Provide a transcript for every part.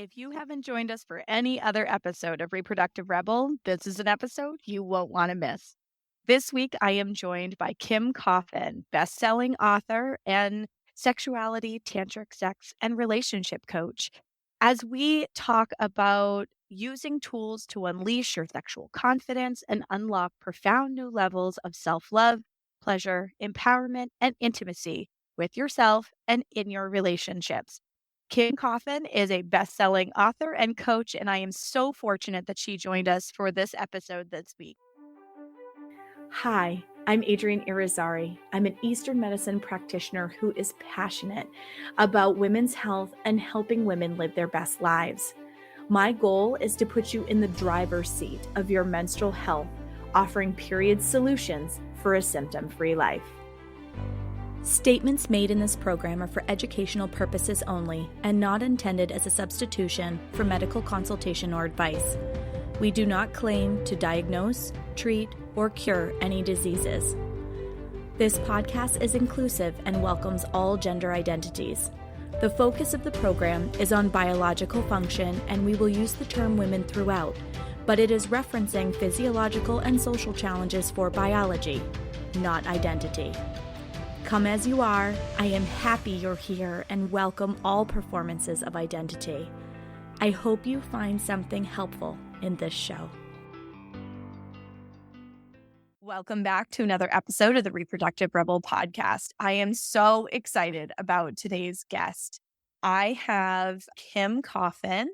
If you haven't joined us for any other episode of Reproductive Rebel, this is an episode you won't want to miss. This week, I am joined by Kim Coffin, best-selling author and sexuality, tantric, sex, and relationship coach, as we talk about using tools to unleash your sexual confidence and unlock profound new levels of self-love, pleasure, empowerment, and intimacy with yourself and in your relationships. Kim Coffin is a best-selling author and coach, and I am so fortunate that she joined us for this episode this week. Hi, I'm Adrienne Irizarry. I'm an Eastern medicine practitioner who is passionate about women's health and helping women live their best lives. My goal is to put you in the driver's seat of your menstrual health, offering period solutions for a symptom-free life. Statements made in this program are for educational purposes only and not intended as a substitution for medical consultation or advice. We do not claim to diagnose, treat, or cure any diseases. This podcast is inclusive and welcomes all gender identities. The focus of the program is on biological function, and we will use the term women throughout, but it is referencing physiological and social challenges for biology, not identity. Come as you are, I am happy you're here and welcome all performances of identity. I hope you find something helpful in this show. Welcome back to another episode of the Reproductive Rebel podcast. I am so excited about today's guest. I have Kim Coffin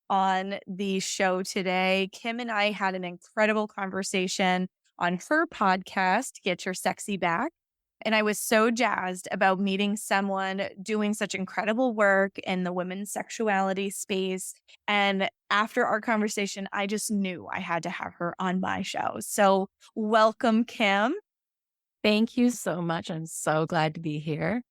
on the show today. Kim and I had an incredible conversation on her podcast, Get Your Sexy Back. And I was so jazzed about meeting someone doing such incredible work in the women's sexuality space. And after our conversation, I just knew I had to have her on my show. So welcome, Kim. Thank you so much. I'm so glad to be here.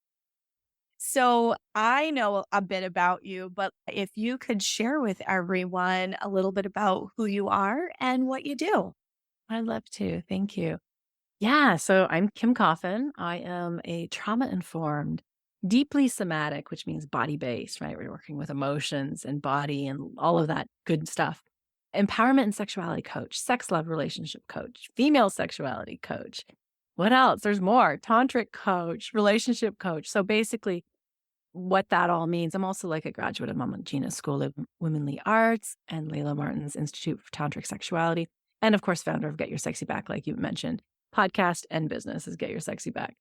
So I know a bit about you, but if you could share with everyone a little bit about who you are and what you do. I'd love to. Thank you. Yeah, so I'm Kim Coffin. I am a trauma-informed, deeply somatic, which means body-based, right? We're working with emotions and body and all of that good stuff. Empowerment and sexuality coach, sex, love, relationship coach, female sexuality coach. What else? There's more. Tantric coach, relationship coach. So basically, what that all means, I'm also like a graduate of Mama Gina's School of Womanly Arts and Layla Martin's Institute for Tantric Sexuality, and of course, founder of Get Your Sexy Back, like you mentioned. Podcast and business is Get Your Sexy Back.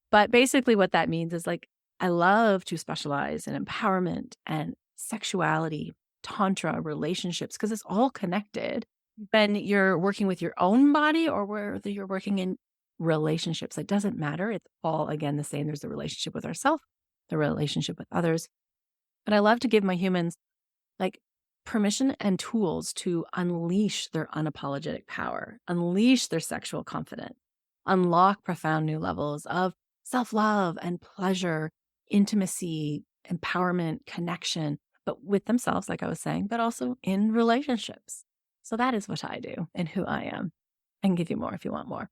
But basically what that means is like, I love to specialize in empowerment and sexuality, tantra, relationships, because it's all connected. When you're working with your own body or whether you're working in relationships, it doesn't matter. It's all, again, the same. There's the relationship with ourselves, the relationship with others. But I love to give my humans like permission and tools to unleash their unapologetic power, unleash their sexual confidence, unlock profound new levels of self-love and pleasure, intimacy, empowerment, connection, but with themselves, like I was saying, but also in relationships. So that is what I do and who I am. I can give you more if you want more.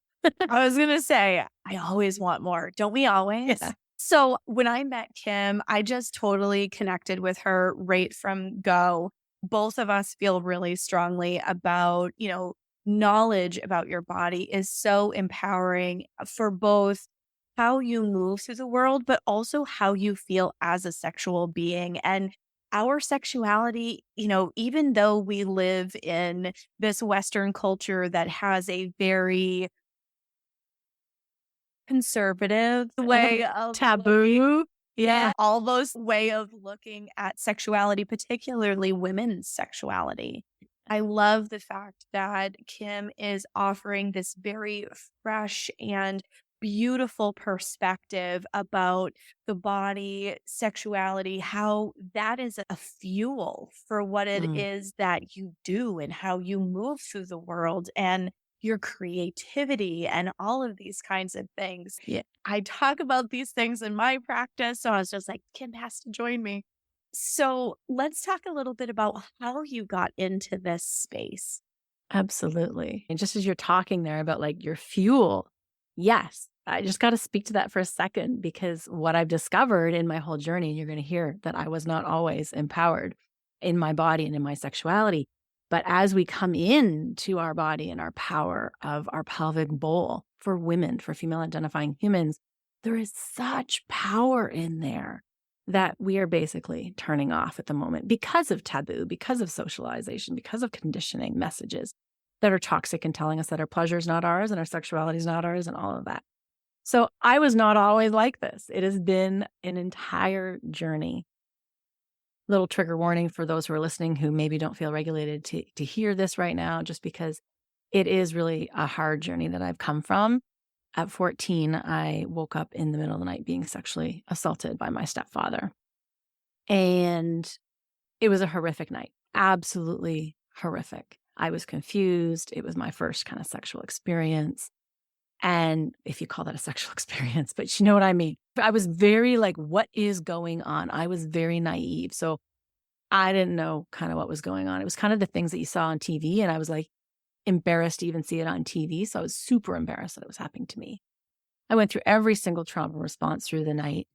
I was going to say, I always want more. Don't we always? Yeah. So when I met Kim, I just totally connected with her right from go. Both of us feel really strongly about, knowledge about your body is so empowering for both how you move through the world, but also how you feel as a sexual being. And our sexuality, even though we live in this Western culture that has a very conservative way of taboo. Yeah, all those way of looking at sexuality, particularly women's sexuality. I love the fact that Kim is offering this very fresh and beautiful perspective about the body, sexuality, how that is a fuel for what it is that you do and how you move through the world and your creativity and all of these kinds of things. Yeah. I talk about these things in my practice. So I was just like, Kim has to join me. So let's talk a little bit about how you got into this space. Absolutely. And just as you're talking there about like your fuel, yes, I just got to speak to that for a second, because what I've discovered in my whole journey, you're going to hear that I was not always empowered. in my body and in my sexuality. But as we come into our body and our power of our pelvic bowl for women, for female identifying humans, there is such power in there that we are basically turning off at the moment because of taboo, because of socialization, because of conditioning messages that are toxic and telling us that our pleasure is not ours and our sexuality is not ours and all of that. So I was not always like this. It has been an entire journey. Little trigger warning for those who are listening who maybe don't feel regulated to hear this right now, just because it is really a hard journey that I've come from. At 14, I woke up in the middle of the night being sexually assaulted by my stepfather. And it was a horrific night, absolutely horrific. I was confused. It was my first kind of sexual experience. And if you call that a sexual experience, but you know what I mean? I was very like, what is going on? I was very naive. So I didn't know kind of what was going on. It was kind of the things that you saw on TV. And I was like embarrassed to even see it on TV. So I was super embarrassed that it was happening to me. I went through every single trauma response through the night.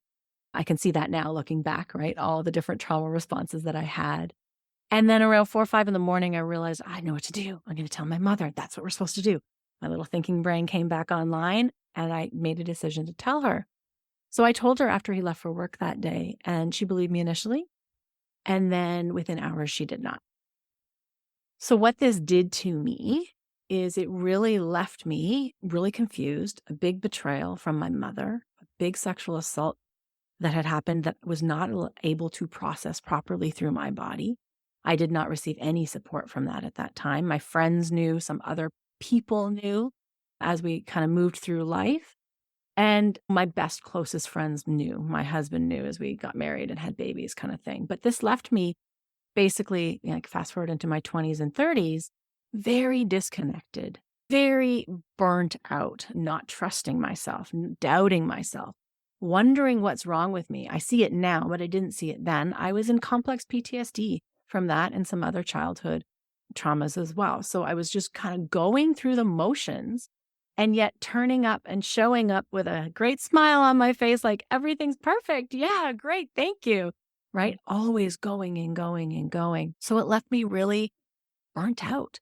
I can see that now looking back, right? All the different trauma responses that I had. And then around 4 or 5 in the morning, I realized I know what to do. I'm going to tell my mother. That's what we're supposed to do. My little thinking brain came back online and I made a decision to tell her. So I told her after he left for work that day, and she believed me initially. And then within hours, she did not. So what this did to me is it really left me really confused, a big betrayal from my mother, a big sexual assault that had happened that was not able to process properly through my body. I did not receive any support from that at that time. My friends knew, some other people knew as we kind of moved through life. And my best, closest friends knew. My husband knew as we got married and had babies kind of thing. But this left me basically, like fast forward into my 20s and 30s, very disconnected, very burnt out, not trusting myself, doubting myself, wondering what's wrong with me. I see it now, but I didn't see it then. I was in complex PTSD from that and some other childhood traumas as well. So I was just kind of going through the motions and yet turning up and showing up with a great smile on my face, like everything's perfect. Yeah, great. Thank you. Right? Always going and going and going. So it left me really burnt out,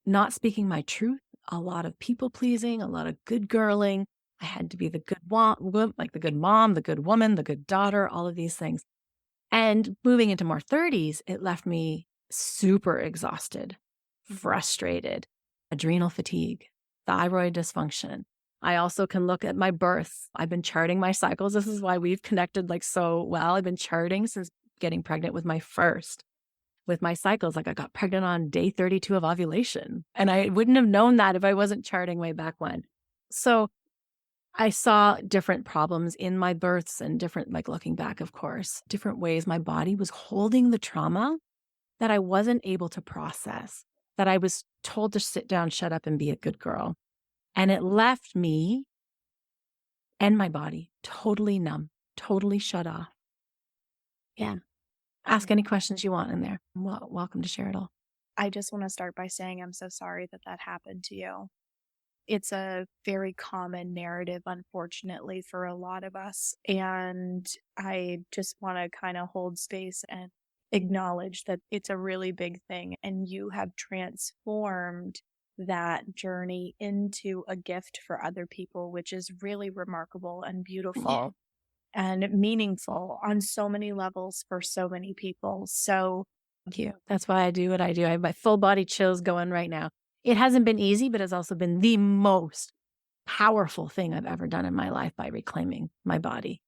not speaking my truth, a lot of people pleasing, a lot of good girling. I had to be the good like the good mom, the good woman, the good daughter, all of these things. And moving into more 30s, it left me super exhausted, frustrated, adrenal fatigue, thyroid dysfunction. I also can look at my births. I've been charting my cycles. This is why we've connected like so well. I've been charting since getting pregnant with my first, with my cycles. Like I got pregnant on day 32 of ovulation. And I wouldn't have known that if I wasn't charting way back when. So I saw different problems in my births and different, like looking back, of course, different ways my body was holding the trauma that I wasn't able to process, that I was told to sit down, shut up, and be a good girl. And it left me and my body totally numb, totally shut off. Yeah. Ask any questions you want in there. Welcome to share it all. I just want to start by saying I'm so sorry that that happened to you. It's a very common narrative, unfortunately, for a lot of us. And I just want to kind of hold space and acknowledge that it's a really big thing. And you have transformed that journey into a gift for other people, which is really remarkable and beautiful and meaningful on so many levels for so many people. So thank you. That's why I do what I do. I have my full body chills going right now. It hasn't been easy, but it's also been the most powerful thing I've ever done in my life by reclaiming my body,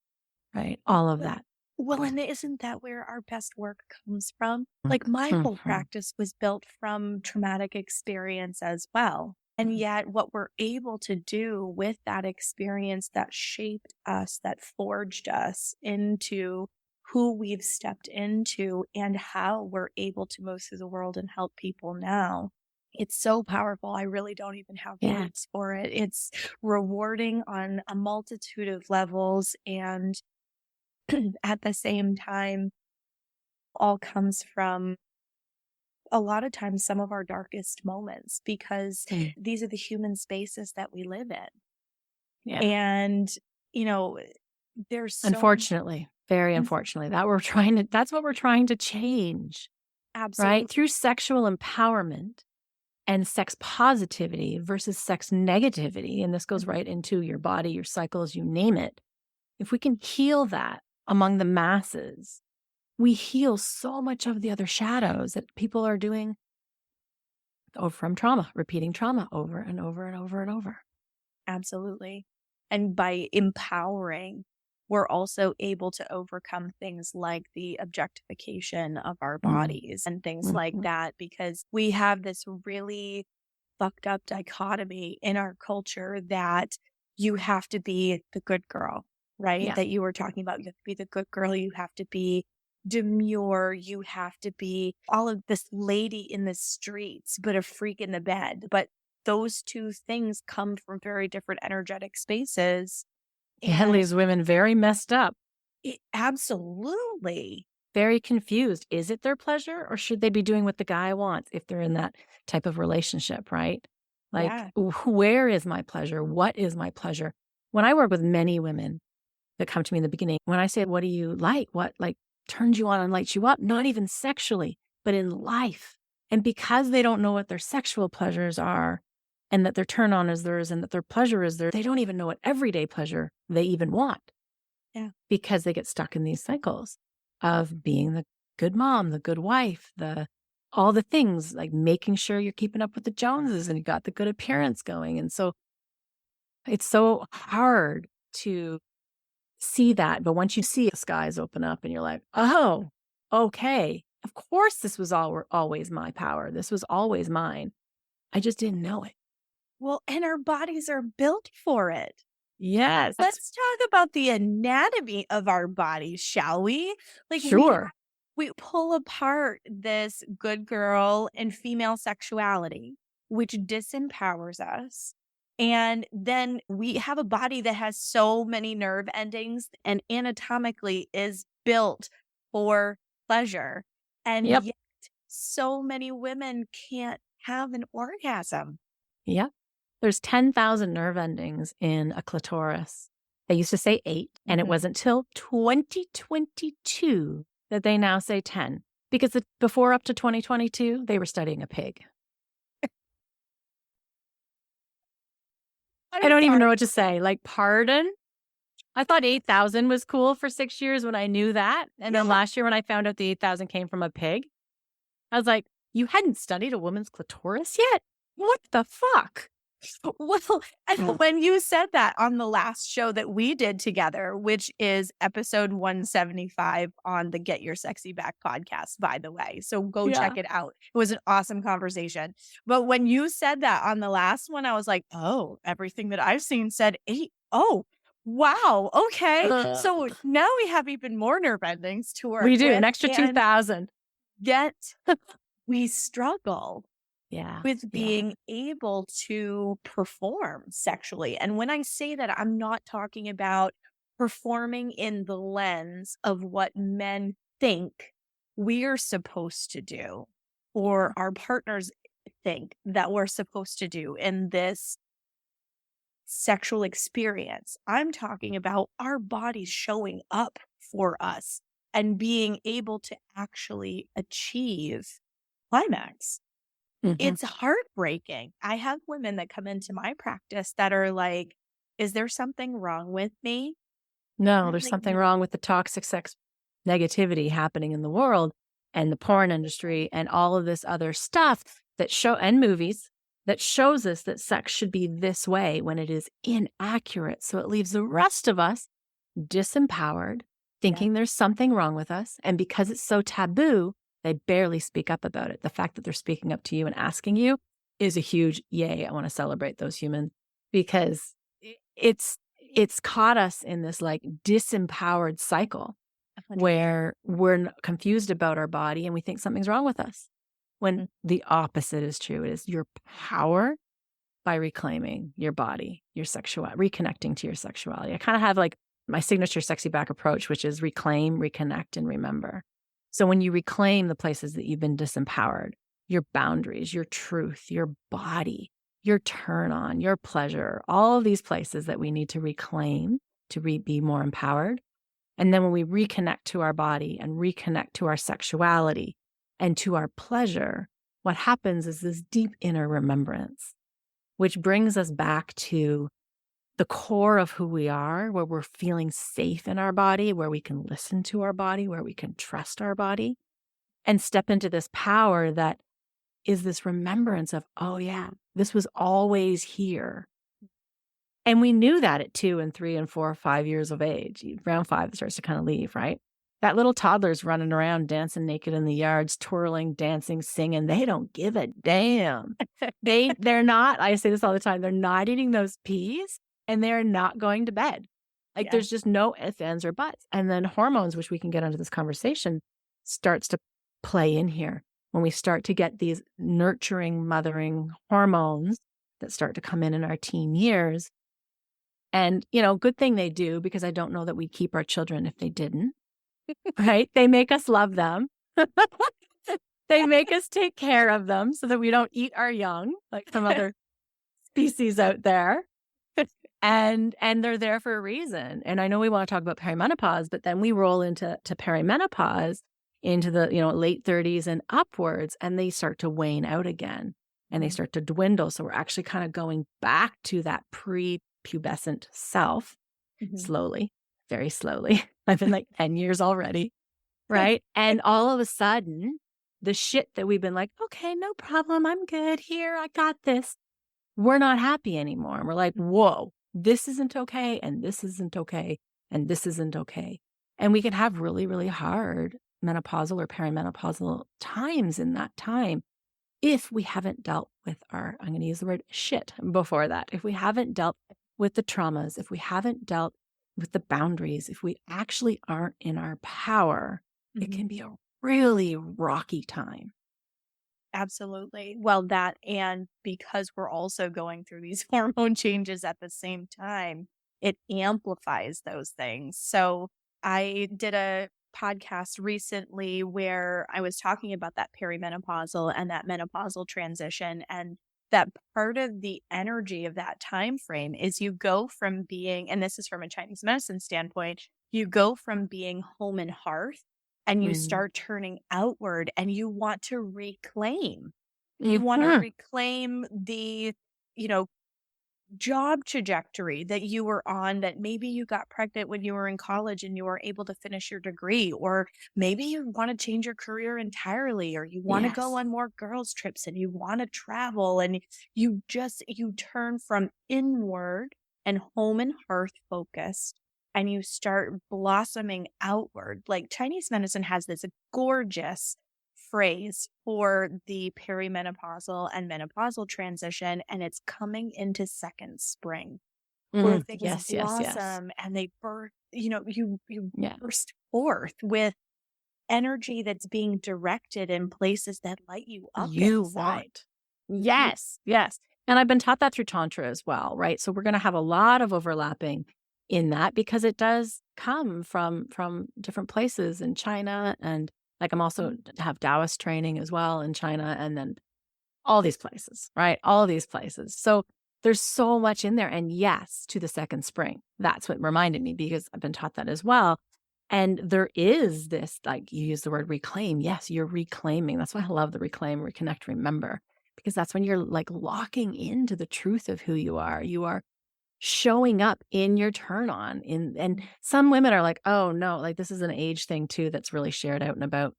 right? All of that. well, and isn't that where our best work comes from? Like my whole practice was built from traumatic experience as well. And yet what we're able to do with that experience that shaped us, that forged us into who we've stepped into and how we're able to move through the world and help people now. It's so powerful. I really don't even have words for it. It's rewarding on a multitude of levels. And at the same time, all comes from a lot of times some of our darkest moments because these are the human spaces that we live in. Yeah. And, you know, there's unfortunately, very unfortunately, that's what we're trying to change. Absolutely. right? Through sexual empowerment and sex positivity versus sex negativity. And this goes right into your body, your cycles, you name it. If we can heal that among the masses, we heal so much of the other shadows that people are doing from trauma, repeating trauma over and over and over and over. Absolutely. And by empowering, we're also able to overcome things like the objectification of our Mm-hmm. bodies and things like that, because we have this really fucked up dichotomy in our culture that you have to be the good girl, right? Yeah. That you were talking about. You have to be the good girl. You have to be demure. You have to be all of this lady in the streets, but a freak in the bed. But those two things come from very different energetic spaces. Yeah, it And leaves women very messed up, absolutely. very confused. Is it their pleasure or should they be doing what the guy wants if they're in that type of relationship, right? Like, Yeah. where is my pleasure? What is my pleasure? When I work with many women that come to me in the beginning, when I say, what do you like? What like turns you on and lights you up? Not even sexually, but in life. And because they don't know what their sexual pleasures are and that their turn on is theirs and that their pleasure is theirs, they don't even know what everyday pleasure they even want. Yeah. Because they get stuck in these cycles of being the good mom, the good wife, all the things like making sure you're keeping up with the Joneses and you got the good appearance going. And so it's so hard to see that. But once you see the skies open up and you're like, oh, okay, of course this was always my power. This was always mine. I just didn't know it. Well, and our bodies are built for it. Yes. Let's talk about the anatomy of our bodies, shall we? Like Sure. we pull apart this good girl and female sexuality, which disempowers us. And then we have a body that has so many nerve endings and anatomically is built for pleasure. And Yep. yet so many women can't have an orgasm. Yep. There's 10,000 nerve endings in a clitoris. They used to say 8, and it wasn't till 2022 that they now say 10. Because before up to 2022, they were studying a pig. I don't even know what to say. Like, pardon? I thought 8,000 was cool for 6 years when I knew that. And then last year when I found out the 8,000 came from a pig, I was like, you hadn't studied a woman's clitoris yet? What the fuck? Well, and when you said that on the last show that we did together, which is episode 175 on the Get Your Sexy Back podcast, by the way. So go check it out. It was an awesome conversation. But when you said that on the last one, I was like, oh, everything that I've seen said 8. Oh, wow. Okay. So now we have even more nerve endings to work We do, with, an extra 2,000. Yet we struggle Yeah. with being able to perform sexually. And when I say that, I'm not talking about performing in the lens of what men think we're supposed to do or our partners think that we're supposed to do in this sexual experience. I'm talking about our bodies showing up for us and being able to actually achieve climax. It's heartbreaking. I have women that come into my practice that are like, is there something wrong with me? No, I'm there's like, something wrong with the toxic sex negativity happening in the world and the porn industry and all of this other stuff and movies that shows us that sex should be this way when it is inaccurate. So it leaves the rest of us disempowered, thinking there's something wrong with us. And because it's so taboo, they barely speak up about it. The fact that they're speaking up to you and asking you is a huge yay. I want to celebrate those humans because it's caught us in this like disempowered cycle where we're confused about our body and we think something's wrong with us when the opposite is true. It is your power by reclaiming your body, your sexuality, reconnecting to your sexuality. I kind of have like my signature sexy back approach, which is reclaim, reconnect, and remember. So when you reclaim the places that you've been disempowered, your boundaries, your truth, your body, your turn on, your pleasure, all of these places that we need to reclaim to be more empowered. And then when we reconnect to our body and reconnect to our sexuality and to our pleasure, what happens is this deep inner remembrance, which brings us back to the core of who we are, where we're feeling safe in our body, where we can listen to our body, where we can trust our body, and step into this power that is this remembrance of, oh yeah, this was always here. And we knew that at 2 and 3 and 4 or 5 years of age. Around 5, it starts to kind of leave, right? That little toddler's running around, dancing naked in the yards, twirling, dancing, singing. They don't give a damn. They're not, I say this all the time, they're not eating those peas and they're not going to bed. Like Yeah. there's just no ifs, ands, or buts. And then hormones, which we can get into this conversation, starts to play in here. When we start to get these nurturing, mothering hormones that start to come in our teen years. And, good thing they do, because I don't know that we'd keep our children if they didn't, right? They make us love them. They make us take care of them so that we don't eat our young, like some other species out there. And they're there for a reason. And I know we want to talk about perimenopause, but then we roll into perimenopause, into the, late 30s and upwards, and they start to wane out again and they start to dwindle. So we're actually kind of going back to that pre-pubescent self slowly, very slowly. I've been like 10 years already, right? And all of a sudden, the shit that we've been like, okay, no problem, I'm good here, I got this. We're not happy anymore. And we're like, whoa, this isn't okay, and this isn't okay, and this isn't okay. And we can have really, really hard menopausal or perimenopausal times in that time if we haven't dealt with I'm going to use the word shit before that. If we haven't dealt with the traumas, if we haven't dealt with the boundaries, if we actually aren't in our power, it can be a really rocky time. Absolutely. Well, that, and because we're also going through these hormone changes at the same time, it amplifies those things. So I did a podcast recently where I was talking about that perimenopausal and that menopausal transition, and that part of the energy of that time frame is you go from being, and this is from a Chinese medicine standpoint, you go from being home and hearth and you start turning outward, and you want to reclaim. You want to reclaim the, job trajectory that you were on, that maybe you got pregnant when you were in college and you were able to finish your degree, or maybe you want to change your career entirely, or you want to go on more girls trips and you want to travel, and you turn from inward and home and hearth focused, and you start blossoming outward. Like Chinese medicine has this gorgeous phrase for the perimenopausal and menopausal transition, and it's coming into second spring, where things blossom and they burst, you burst forth with energy that's being directed in places that light you up inside. Yes. And I've been taught that through Tantra as well, right? So we're going to have a lot of overlapping in that, because it does come from different places in China, and like I'm also have Taoist training as well in China, and then all these places, right? All of these places. So there's so much in there. And yes, to the second spring. That's what reminded me, because I've been taught that as well. And there is this, like you use the word reclaim. Yes, you're reclaiming. That's why I love the reclaim, reconnect, remember, because that's when you're like locking into the truth of who you are. You are showing up in your turn on. And some women are like, oh no, like this is an age thing too that's really shared out and about,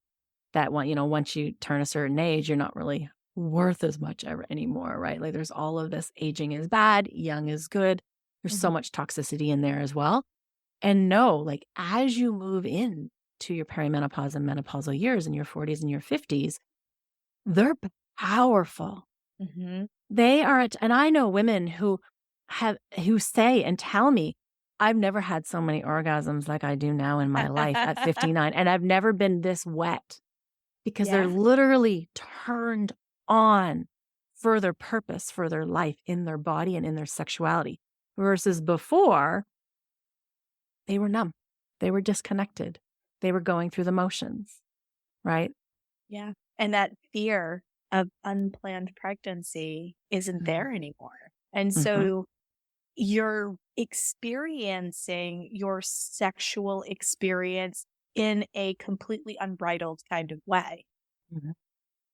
that one, once you turn a certain age, you're not really worth as much ever anymore, right? Like there's all of this, aging is bad, young is good. There's so much toxicity in there as well. And no, like as you move in to your perimenopause and menopausal years in your 40s and your 50s, they're powerful. They are, and I know women who say and tell me, I've never had so many orgasms like I do now in my life at 59, and I've never been this wet, because they're literally turned on for their purpose, for their life in their body and in their sexuality, versus before they were numb, they were disconnected, they were going through the motions, right? Yeah. And that fear of unplanned pregnancy isn't there anymore. And so you're experiencing your sexual experience in a completely unbridled kind of way. Mhm.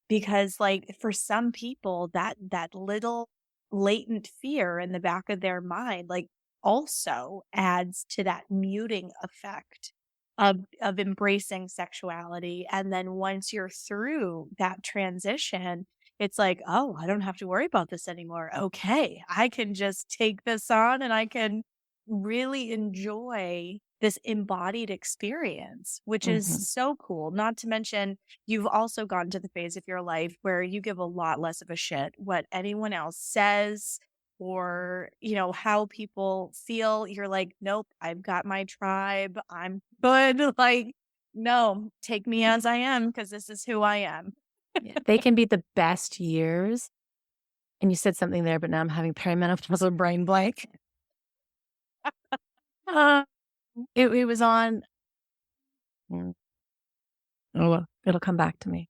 Because, like, for some people, that little latent fear in the back of their mind, like, also adds to that muting effect of embracing sexuality, and then once you're through that transition, it's like, "Oh, I don't have to worry about this anymore. Okay, I can just take this on, and I can really enjoy this embodied experience," which is Mhm. so cool. Not to mention, you've also gotten to the phase of your life where you give a lot less of a shit what anyone else says or, how people feel. You're like, "Nope, I've got my tribe. I'm good." Like, "No, take me as I am because this is who I am." Yeah, they can be the best years. And you said something there, but now I'm having perimenopausal brain blank. Uh, it was on. Mm, oh, well, it'll come back to me.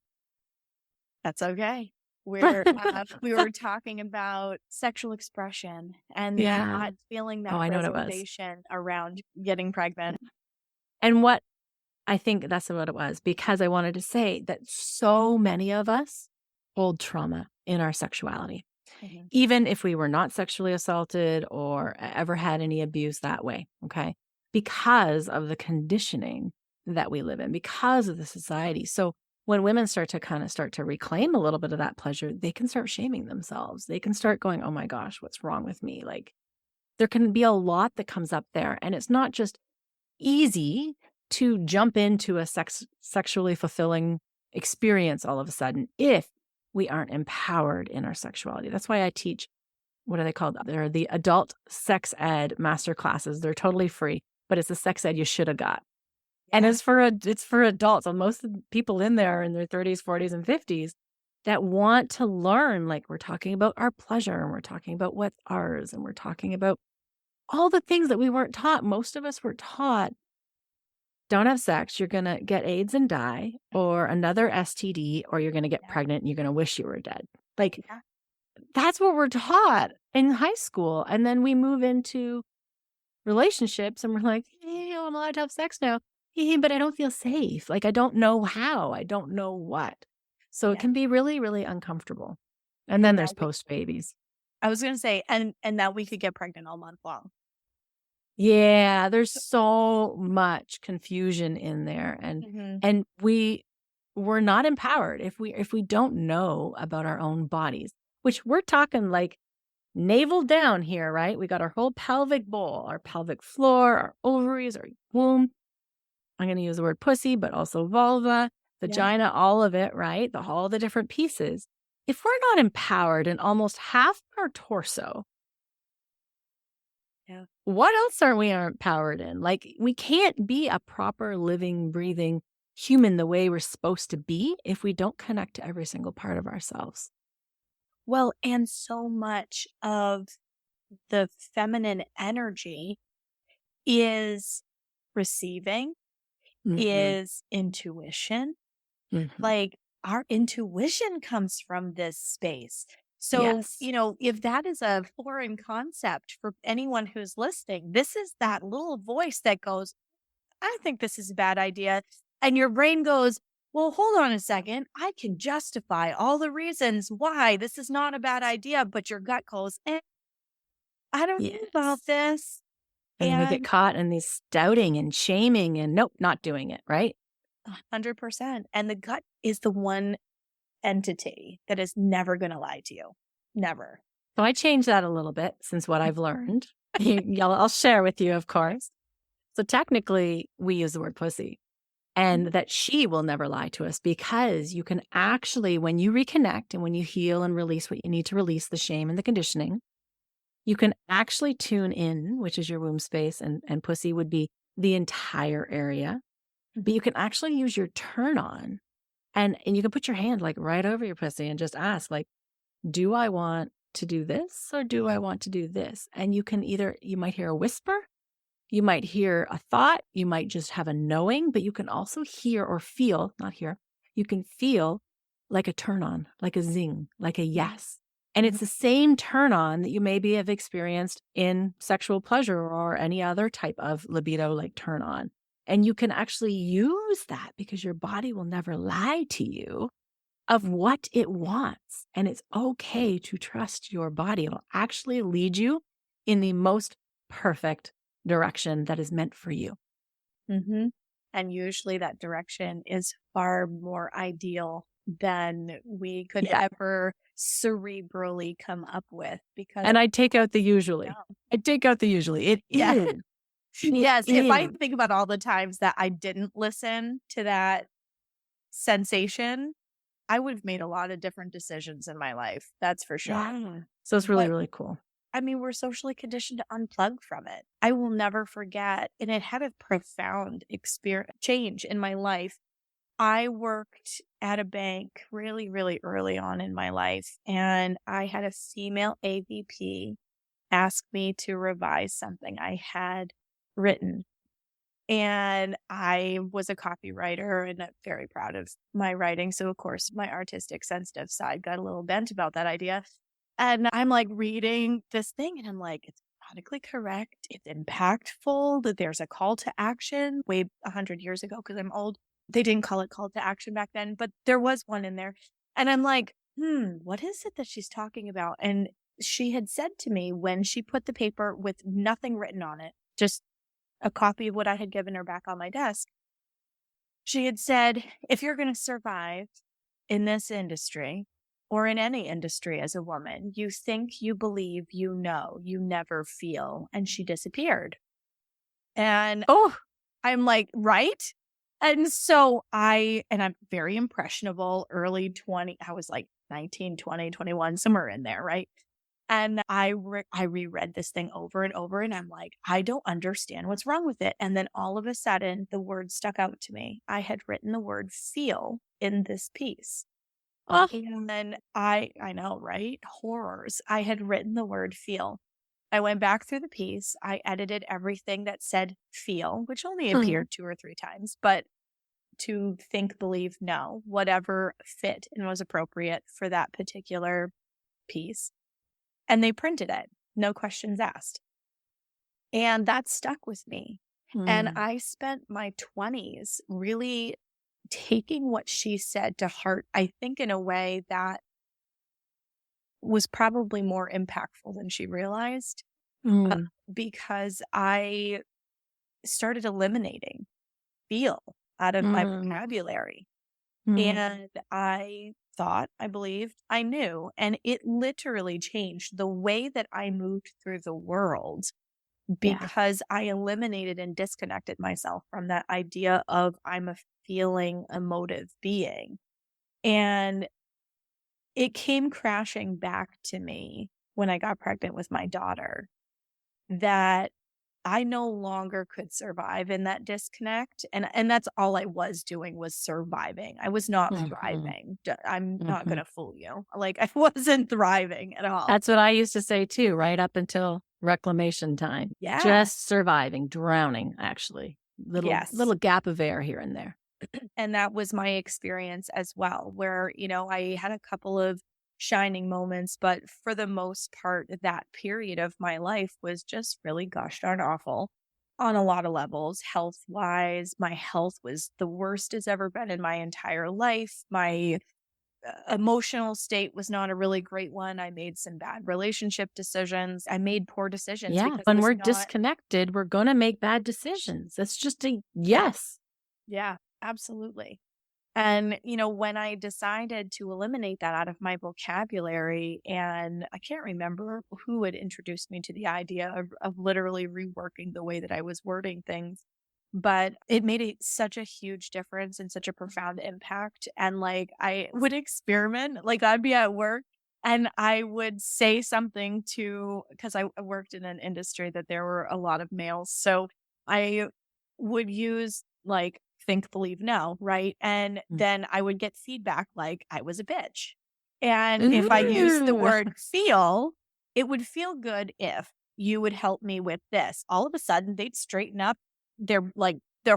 That's okay. We were talking about sexual expression and Yeah. not feeling Oh, that I know what it was. reservation around getting pregnant. And what I think that's what it was, because I wanted to say that so many of us hold trauma in our sexuality, Mhm. even if we were not sexually assaulted or ever had any abuse that way. Okay. Because of the conditioning that we live in, because of the society. So when women start to reclaim a little bit of that pleasure, they can start shaming themselves. They can start going, oh my gosh, what's wrong with me? Like there can be a lot that comes up there. And it's not just easy to jump into a sexually fulfilling experience all of a sudden if we aren't empowered in our sexuality. That's why I teach, what are they called? They're the adult sex ed master classes. They're totally free, but it's the sex ed you should have got. And Yeah. it's for adults. So most of the people in there in their 30s, 40s, and 50s that want to learn, like we're talking about our pleasure and we're talking about what's ours and we're talking about all the things that we weren't taught. Most of us were taught, don't have sex, you're gonna get AIDS and die, or another STD, or you're gonna get Yeah. pregnant and you're gonna wish you were dead. Like, Yeah. that's what we're taught in high school. And then we move into relationships and we're like, hey, I'm allowed to have sex now. But I don't feel safe. Like, I don't know how. I don't know what. So it Yeah. can be really, really uncomfortable. And then And there's that we post babies. I was gonna say, and that we could get pregnant all month long. Yeah, there's so much confusion in there, Mhm. and we're not empowered if we don't know about our own bodies, which we're talking like navel down here, right? We got our whole pelvic bowl, our pelvic floor, our ovaries, our womb. I'm going to use the word pussy, but also vulva, Yeah. vagina, all of it, right? All the different pieces. If we're not empowered in almost half our torso, Yeah. what else are we aren't powered in? Like, we can't be a proper living, breathing human the way we're supposed to be if we don't connect to every single part of ourselves. Well, and so much of the feminine energy is receiving, Mhm, is intuition. mhm. Like, our intuition comes from this space. So, Yes. if that is a foreign concept for anyone who's listening, this is that little voice that goes, "I think this is a bad idea." And your brain goes, "Well, hold on a second. I can justify all the reasons why this is not a bad idea." But your gut goes, "I don't know about Yes. this." And then we get And caught in these doubting and shaming and nope, not doing it, right? 100%. And the gut is the one entity that is never going to lie to you. Never. So I changed that a little bit since what I've learned. I'll share with you, of course. So technically, we use the word pussy. And that she will never lie to us because you can actually, when you reconnect and when you heal and release what you need to release, the shame and the conditioning, you can actually tune in, which is your womb space, and pussy would be the entire area. But you can actually use your turn on and you can put your hand like right over your pussy and just ask, like, do I want to do this or do I want to do this? And you can you might hear a whisper, you might hear a thought, you might just have a knowing, but you can also hear or feel, not hear, you can feel like a turn on, like a zing, like a Yeah. yes. And it's the same turn on that you maybe have experienced in sexual pleasure or any other type of libido like turn on. And you can actually use that because your body will never lie to you. of what it wants. And it's okay to trust your body. It'll actually lead you in the most perfect direction that is meant for you. Mm-hmm. And usually that direction is far more ideal than we could Yeah. ever cerebrally come up with because And I take out the no. usually. I take out the usually. It Yeah. is. It Yes. If I is. think about all the times that I didn't listen to that sensation, I would have made a lot of different decisions in my life. That's for sure. Yeah. So it's really, But really cool. I mean, we're socially conditioned to unplug from it. I will never forget, and it had a profound experience change in my life. I worked at a bank really, really early on in my life, and I had a female AVP ask me to revise something I had written. And I was a copywriter and I'm very proud of my writing. So, of course, my artistic, sensitive side got a little bent about that idea. And I'm like reading this thing and I'm like, it's grammatically correct. It's impactful, that there's a call to action way 100 years ago because I'm old. They didn't call it call to action back then, but there was one in there. And I'm like, what is it that she's talking about? And she had said to me when she put the paper with nothing written on it, just a copy of what I had given her back on my desk, she had said, if you're going to survive in this industry or in any industry as a woman, you think, you believe, you know, you never feel. And she disappeared. And Oh, I'm like, right? And I'm very impressionable, early 20, I was like 19, 20, 21, somewhere in there, right? And I reread this thing over and over, and I'm like, I don't understand what's wrong with it. And then all of a sudden, the word stuck out to me. I had written the word feel in this piece. oh. And then I know, right? Horrors. I had written the word feel. I went back through the piece. I edited everything that said feel, which only appeared 2 or 3 times, but to think, believe, know, whatever fit and was appropriate for that particular piece. And they printed it, no questions asked. And that stuck with me. And I spent my 20s really taking what she said to heart, I think in a way that was probably more impactful than she realized, because I started eliminating feel out of my vocabulary. And I thought, I believed, I knew, and it literally changed the way that I moved through the world Yeah. because I eliminated and disconnected myself from that idea of I'm a feeling, emotive being. And it came crashing back to me when I got pregnant with my daughter that I no longer could survive in that disconnect. And that's all I was doing was surviving. I was not thriving. I'm not going to fool you. Like I wasn't thriving at all. That's what I used to say too, right up until reclamation time. Yeah. Just surviving, drowning, actually. Little gap of air here and there. And that was my experience as well, where, I had a couple of shining moments, but for the most part, that period of my life was just really gosh darn awful on a lot of levels. Health wise, my health was the worst it's ever been in my entire life. My emotional state was not a really great one. I made some bad relationship decisions. I made poor decisions. Yeah. Because When we're disconnected, we're going to make bad decisions. That's just a yes. Yeah, absolutely. And, when I decided to eliminate that out of my vocabulary, and I can't remember who had introduced me to the idea of literally reworking the way that I was wording things, but it made such a huge difference and such a profound impact. And like, I would experiment, like I'd be at work and I would say something because I worked in an industry that there were a lot of males. So I would use like, think, believe, know, right? And then I would get feedback like I was a bitch. And if I used the word feel, it would feel good if you would help me with this. All of a sudden, they'd straighten up. Their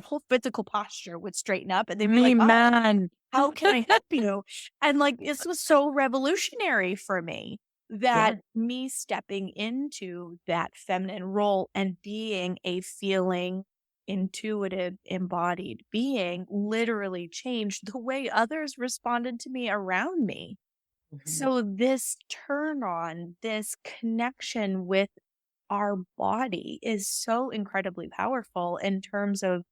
whole physical posture would straighten up, and they'd be like, "Oh, man, how can I help you?" And like this was so revolutionary for me that me stepping into that feminine role and being a feeling, intuitive, embodied being literally changed the way others responded to me around me. Mhm. So, this turn on, this connection with our body is so incredibly powerful in terms of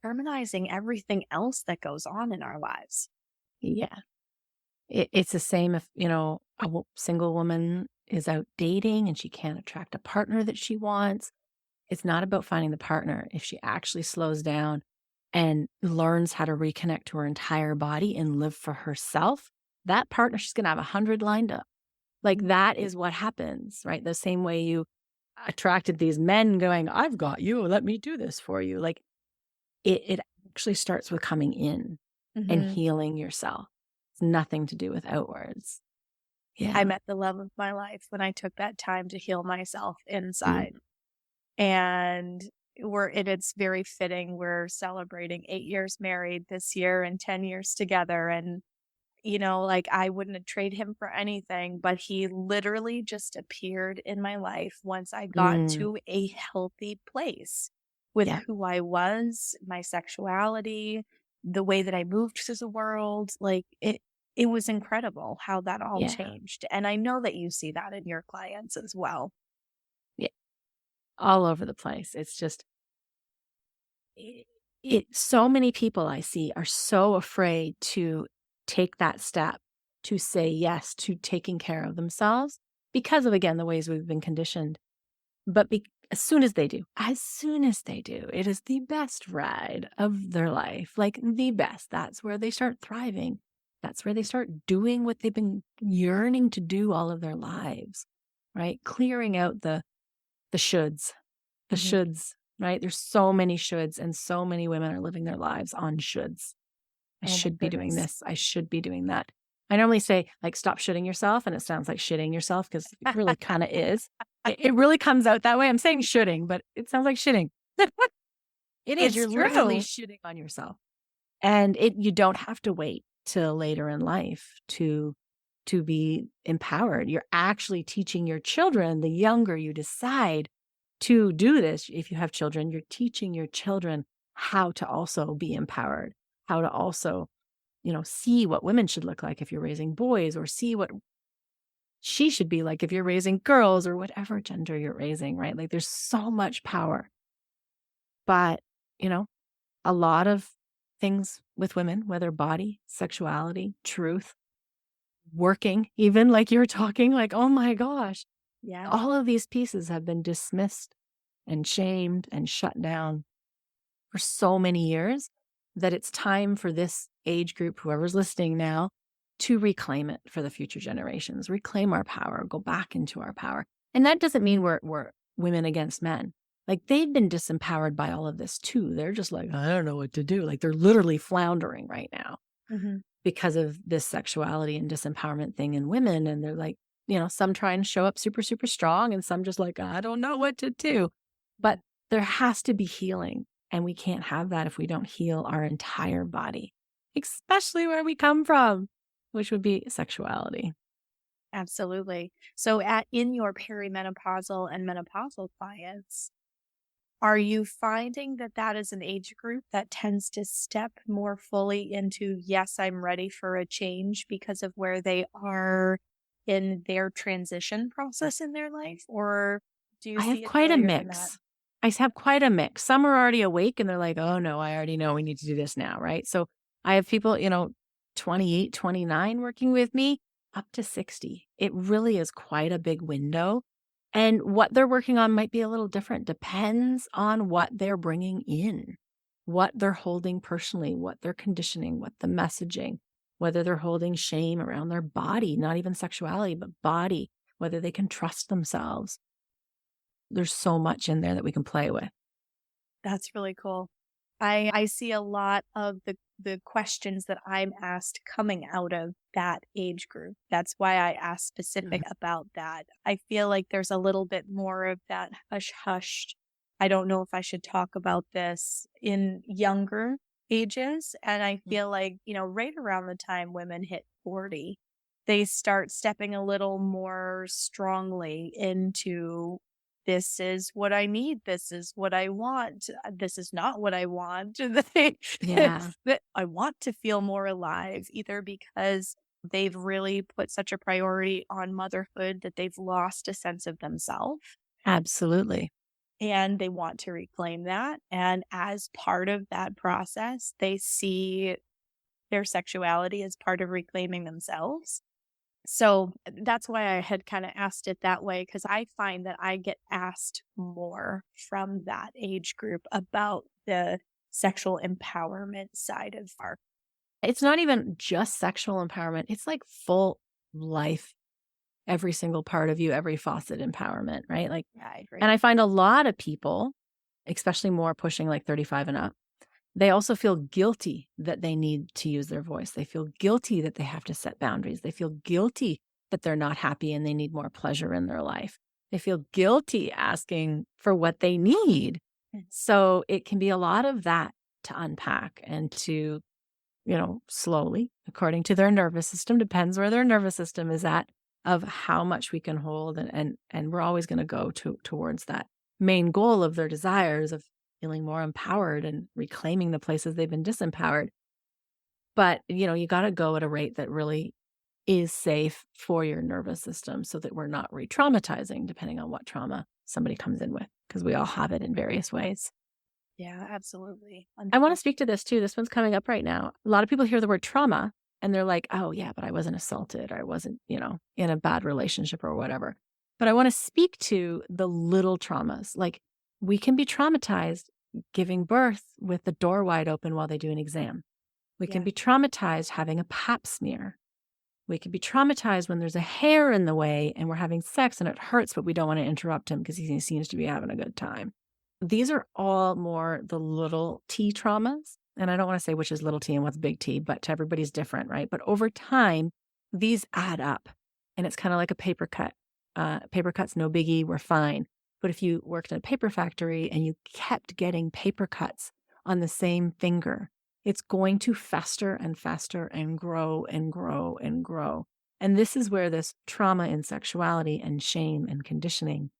harmonizing everything else that goes on in our lives. Yeah. It's the same if, single woman is out dating and she can't attract a partner that she wants. It's not about finding the partner. If she actually slows down and learns how to reconnect to her entire body and live for herself, that partner, she's going to have 100 lined up. Like that is what happens, right? The same way you attracted these men going, I've got you. Let me do this for you. Like it actually starts with coming in and Mhm. healing yourself. It's nothing to do with outwards. I Yeah. met the love of my life when I took that time to heal myself Mm. inside. And it's very fitting. We're celebrating 8 years married this year and 10 years together. And like I wouldn't trade him for anything, but he literally just appeared in my life once I got Mm. to a healthy place with Yeah. who I was, my sexuality, the way that I moved through the world. Like it was incredible how that all Yeah. changed. And I know that you see that in your clients as well. Yeah. All over the place. It's just, it, so many people I see are so afraid to take that step to say yes to taking care of themselves because of, again, the ways we've been conditioned. But as soon as they do, it is the best ride of their life, like the best. That's where they start thriving. That's where they start doing what they've been yearning to do all of their lives, right? Clearing out the shoulds, the Mhm. shoulds, right? There's so many shoulds, and so many women are living their lives on shoulds. I Oh my should be doing goodness. this. I should be doing that. I normally say, like, stop shitting yourself. And it sounds like shitting yourself because it really kind of is. It really comes out that way. I'm saying shoulding, but it sounds like shitting. It is. It's You're literally true. shitting on yourself. And you don't have to wait till later in life to be empowered. You're actually teaching your children, the younger you decide to do this, if you have children, you're teaching your children how to also be empowered, how to also, see what women should look like if you're raising boys, or see what she should be like if you're raising girls, or whatever gender you're raising, right? Like there's so much power. But, you know, a lot of things with women, whether body, sexuality, truth, working, even like you're talking, like, oh my gosh, Yeah. all of these pieces have been dismissed and shamed and shut down for so many years that it's time for this age group, whoever's listening now, to reclaim it for the future generations, reclaim our power, go back into our power. And that doesn't mean we're women against men. Like they've been disempowered by all of this too. They're just like, I don't know what to do. Like they're literally floundering right now Mhm. because of this sexuality and disempowerment thing in women. And they're like, some try and show up super, super strong, and some just like, I don't know what to do. But there has to be healing. And we can't have that if we don't heal our entire body, especially where we come from, which would be sexuality. Absolutely. So in your perimenopausal and menopausal clients, are you finding that that is an age group that tends to step more fully into, yes, I'm ready for a change because of where they are in their transition process in their life? Or do you I have see it quite a earlier than that? mix. Have quite a mix. Some are already awake and they're like, oh no, I already know we need to do this now. Right. So I have people, 28, 29 working with me up to 60. It really is quite a big window. And what they're working on might be a little different, depends on what they're bringing in, what they're holding personally, what they're conditioning, what the messaging, whether they're holding shame around their body, not even sexuality, but body, whether they can trust themselves. There's so much in there that we can play with. That's really cool. I see a lot of the questions that I'm asked coming out of that age group. That's why I asked specific Mhm. about that. I feel like there's a little bit more of that hush hush. I don't know if I should talk about this in younger ages. And I Mm. feel like, right around the time women hit 40, they start stepping a little more strongly into this is what I need. This is what I want. This is not what I want. That Yeah, I want to feel more alive, either because they've really put such a priority on motherhood that they've lost a sense of themselves absolutely. and they want to reclaim that. And as part of that process, they see their sexuality as part of reclaiming themselves. So that's why I had kind of asked it that way, because I find that I get asked more from that age group about the sexual empowerment side of our. It's not even just sexual empowerment. It's like full life, every single part of you, every faucet empowerment, right? Like, Yeah, I and agree. I find a lot of people, especially more pushing like 35 and up, they also feel guilty that they need to use their voice. They feel guilty that they have to set boundaries. They feel guilty that they're not happy and they need more pleasure in their life. They feel guilty asking for what they need. Mm. So it can be a lot of that to unpack and to, slowly, according to their nervous system, depends where their nervous system is at, of how much we can hold. And we're always going to go towards that main goal of their desires of feeling more empowered and reclaiming the places they've been disempowered. But, you got to go at a rate that really is safe for your nervous system so that we're not re-traumatizing depending on what trauma somebody comes in with, because we all have it in various ways. Yeah, absolutely. I want to speak to this too. This one's coming up right now. A lot of people hear the word trauma and they're like, oh, yeah, but I wasn't assaulted or I wasn't, in a bad relationship or whatever. But I want to speak to the little traumas. Like, we can be traumatized giving birth with the door wide open while they do an exam. We can Yeah. be traumatized having a pap smear. We can be traumatized when there's a hair in the way and we're having sex and it hurts, but we don't want to interrupt him because he seems to be having a good time. These are all more the little t traumas. And I don't want to say which is little t and what's big T, but to everybody's different, right? But over time, these add up. And it's kind of like a paper cut. Paper cut's no biggie, we're fine. But if you worked in a paper factory and you kept getting paper cuts on the same finger, it's going to fester and fester and grow and grow and grow. And this is where this trauma in sexuality and shame and conditioning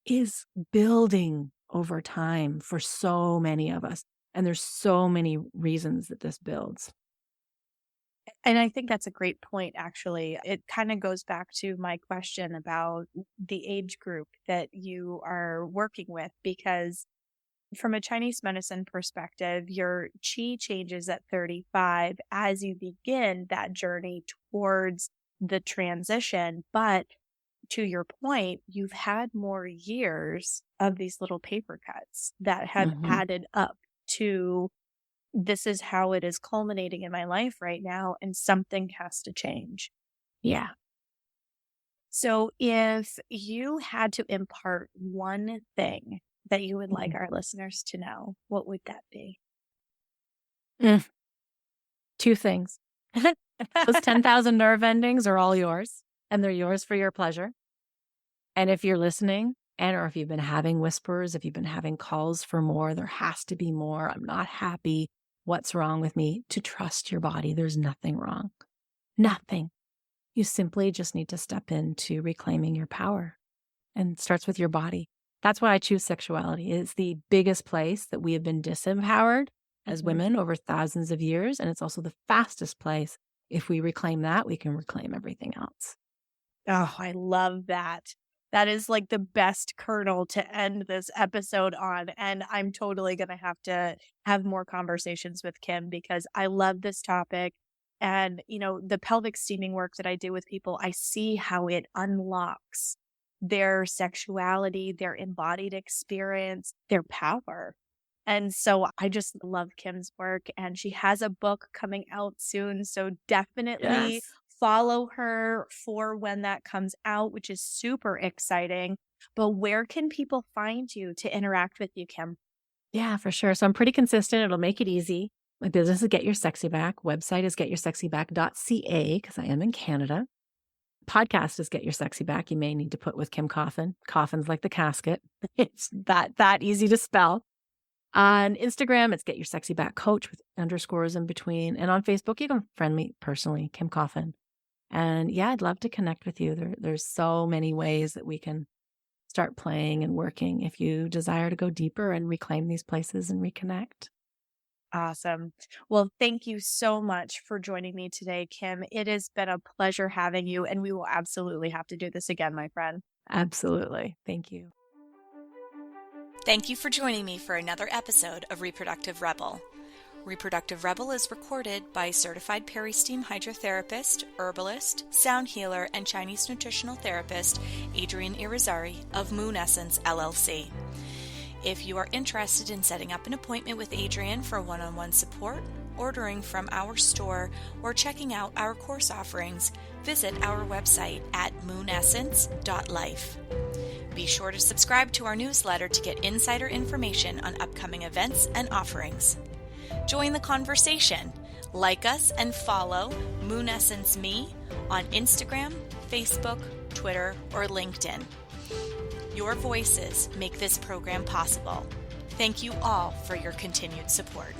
is building over time for so many of us. And there's so many reasons that this builds. And I think that's a great point, actually. It kind of goes back to my question about the age group that you are working with, because from a Chinese medicine perspective, your chi changes at 35 as you begin that journey towards the transition. But to your point, you've had more years of these little paper cuts that have Mhm. added up to this is how it is culminating in my life right now, and something has to change. Yeah. So, if you had to impart one thing that you would like Mhm. our listeners to know, what would that be? Mm, two things. Those 10,000 nerve endings are all yours, and they're yours for your pleasure. And if you're listening, and or if you've been having whispers, if you've been having calls for more, there has to be more. I'm not happy. What's wrong with me? To trust your body. There's nothing wrong. Nothing. You simply just need to step into reclaiming your power, and it starts with your body. That's why I choose sexuality. It's the biggest place that we have been disempowered as Mhm. women over thousands of years. And it's also the fastest place. If we reclaim that, we can reclaim everything else. Oh, I love that. That is like the best kernel to end this episode on. And I'm totally going to have more conversations with Kim, because I love this topic. And, the pelvic steaming work that I do with people, I see how it unlocks their sexuality, their embodied experience, their power. And so I just love Kim's work, and she has a book coming out soon. So definitely Yes. follow her for when that comes out, which is super exciting. But where can people find you to interact with you, Kim? Yeah, for sure. So I'm pretty consistent. It'll make it easy. My business is Get Your Sexy Back. Website is getyoursexyback.ca because I am in Canada. Podcast is Get Your Sexy Back. You may need to put with Kim Coffin. Coffin's like the casket. It's that easy to spell. On Instagram, it's Get Your Sexy Back Coach with underscores in between. And on Facebook, you can friend me personally, Kim Coffin. And yeah, I'd love to connect with you. There's so many ways that we can start playing and working if you desire to go deeper and reclaim these places and reconnect. Awesome. Well, thank you so much for joining me today, Kim. It has been a pleasure having you, and we will absolutely have to do this again, my friend. Absolutely. Thank you. Thank you for joining me for another episode of Reproductive Rebel. Reproductive Rebel is recorded by certified peri-steam hydrotherapist, herbalist, sound healer, and Chinese nutritional therapist Adrienne Irizarry of Moon Essence LLC. If you are interested in setting up an appointment with Adrienne for one-on-one support, ordering from our store, or checking out our course offerings, visit our website at moonessence.life. Be sure to subscribe to our newsletter to get insider information on upcoming events and offerings. Join the conversation. Like us and follow Moon Essence Me on Instagram, Facebook, Twitter, or LinkedIn. Your voices make this program possible. Thank you all for your continued support.